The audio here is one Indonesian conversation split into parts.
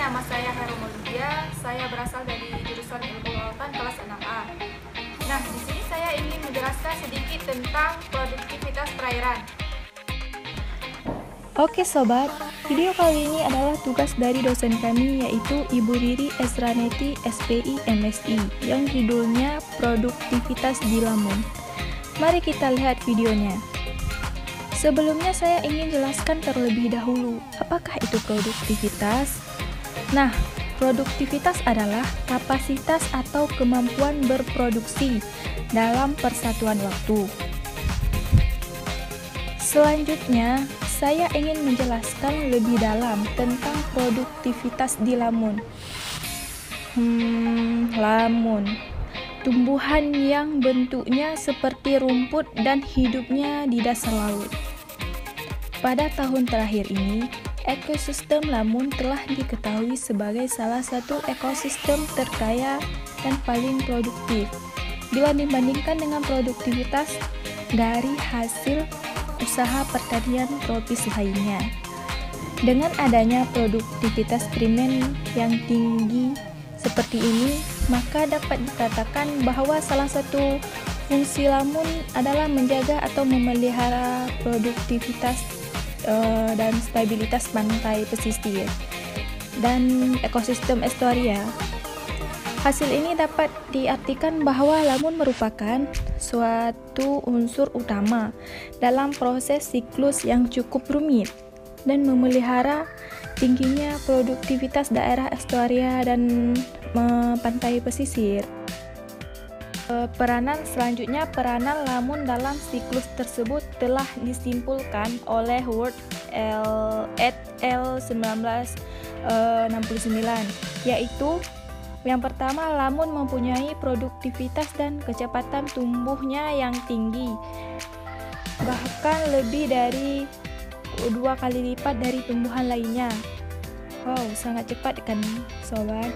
nama saya Heru Mulia. Saya berasal dari jurusan Ilmu Lautan kelas 6A. Nah, di sini saya ingin menjelaskan sedikit tentang produktivitas perairan. Oke sobat, video kali ini adalah tugas dari dosen kami yaitu Ibu Riri Esraneti SPI MSI yang judulnya Produktivitas di Lamun. Mari kita lihat videonya. Sebelumnya saya ingin jelaskan terlebih dahulu, apakah itu produktivitas? Nah, produktivitas adalah kapasitas atau kemampuan berproduksi dalam persatuan waktu. Selanjutnya, saya ingin menjelaskan lebih dalam tentang produktivitas di lamun. Lamun, tumbuhan yang bentuknya seperti rumput dan hidupnya di dasar laut. Pada tahun terakhir ini, ekosistem lamun telah diketahui sebagai salah satu ekosistem terkaya dan paling produktif bila dibandingkan dengan produktivitas dari hasil usaha pertanian tropis lainnya. Dengan adanya produktivitas primer yang tinggi seperti ini, maka dapat dikatakan bahwa salah satu fungsi lamun adalah menjaga atau memelihara produktivitas dan stabilitas pantai pesisir dan ekosistem estuaria. Hasil ini dapat diartikan bahwa lamun merupakan suatu unsur utama dalam proses siklus yang cukup rumit dan memelihara tingginya produktivitas daerah estuaria dan pantai pesisir. Peranan lamun dalam siklus tersebut telah disimpulkan oleh Ward et al. 1969, yaitu yang pertama, lamun mempunyai produktivitas dan kecepatan tumbuhnya yang tinggi, bahkan lebih dari 2 kali lipat dari tumbuhan lainnya. Wow, sangat cepat kan sobat?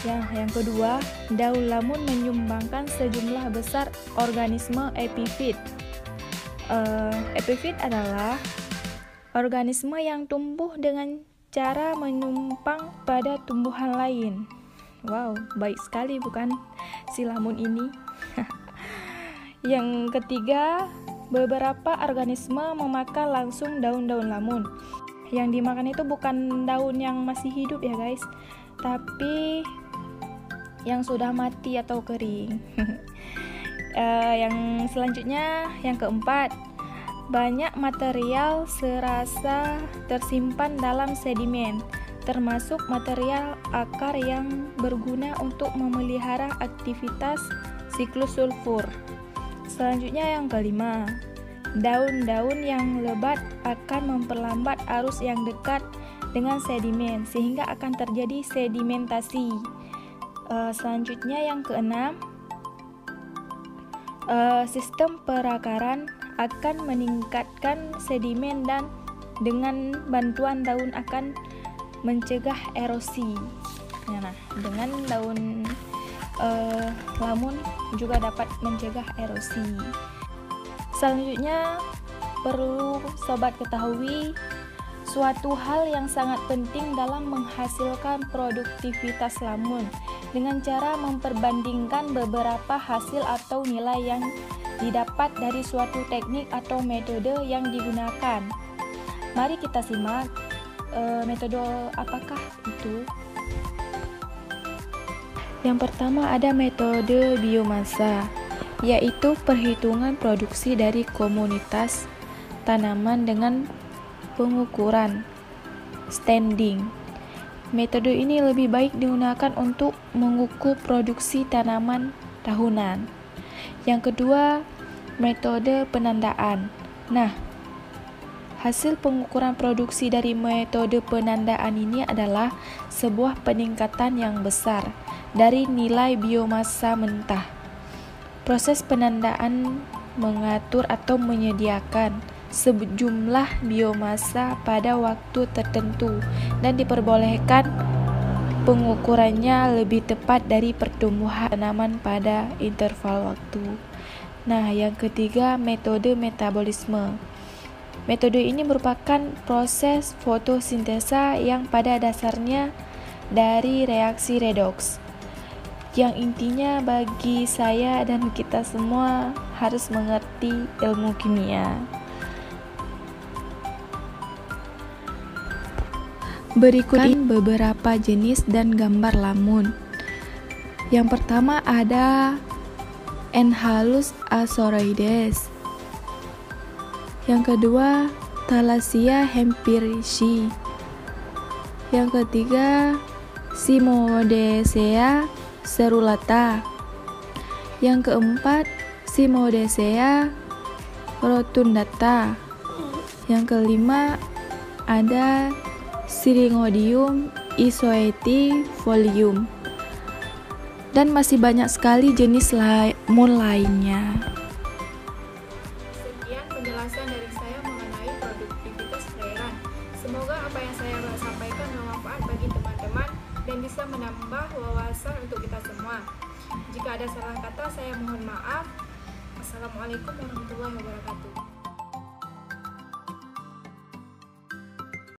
Yang kedua, daun lamun menyumbangkan sejumlah besar organisme epifit. Epifit adalah organisme yang tumbuh dengan cara menumpang pada tumbuhan lain. Wow, baik sekali bukan si lamun ini? Yang ketiga, beberapa organisme memakan langsung daun-daun lamun. Yang dimakan itu bukan daun yang masih hidup ya guys, tapi yang sudah mati atau kering. Yang selanjutnya, yang keempat, banyak material serasa tersimpan dalam sedimen, termasuk material akar yang berguna untuk memelihara aktivitas siklus sulfur. Selanjutnya yang kelima, daun-daun yang lebat akan memperlambat arus yang dekat dengan sedimen sehingga akan terjadi sedimentasi. Selanjutnya yang keenam, sistem perakaran akan meningkatkan sedimen dan dengan bantuan daun akan mencegah erosi. Nah, dengan daun lamun juga dapat mencegah erosi. Selanjutnya perlu sobat ketahui suatu hal yang sangat penting dalam menghasilkan produktivitas lamun dengan cara memperbandingkan beberapa hasil atau nilai yang didapat dari suatu teknik atau metode yang digunakan. Mari kita simak metode apakah itu. Yang pertama ada metode biomasa, yaitu perhitungan produksi dari komunitas tanaman dengan pengukuran standing. Metode ini lebih baik digunakan untuk mengukur produksi tanaman tahunan. Yang kedua, metode penandaan. Nah, hasil pengukuran produksi dari metode penandaan ini adalah sebuah peningkatan yang besar dari nilai biomasa mentah. Proses penandaan mengatur atau menyediakan sejumlah biomasa pada waktu tertentu dan diperbolehkan pengukurannya lebih tepat dari pertumbuhan tanaman pada interval waktu. Nah, yang ketiga, metode metabolisme. Metode ini merupakan proses fotosintesa yang pada dasarnya dari reaksi redoks, yang intinya bagi saya dan kita semua harus mengerti ilmu kimia. Berikut ini beberapa jenis dan gambar lamun. Yang pertama ada Enhalus Azoroides. Yang kedua, Thalassia hempirci. Yang ketiga, Cymodacea cerulata. Yang keempat, Cymodacea rotundata. Yang kelima, ada Syringodium isoetifolium. Dan masih banyak sekali jenis lamun lainnya. Sekian penjelasan dari saya mengenai produktivitas perairan. Semoga apa yang saya sampaikan bermanfaat bagi teman-teman dan bisa menambah wawasan untuk kita semua. Jika ada salah kata, saya mohon maaf. Assalamualaikum warahmatullahi wabarakatuh.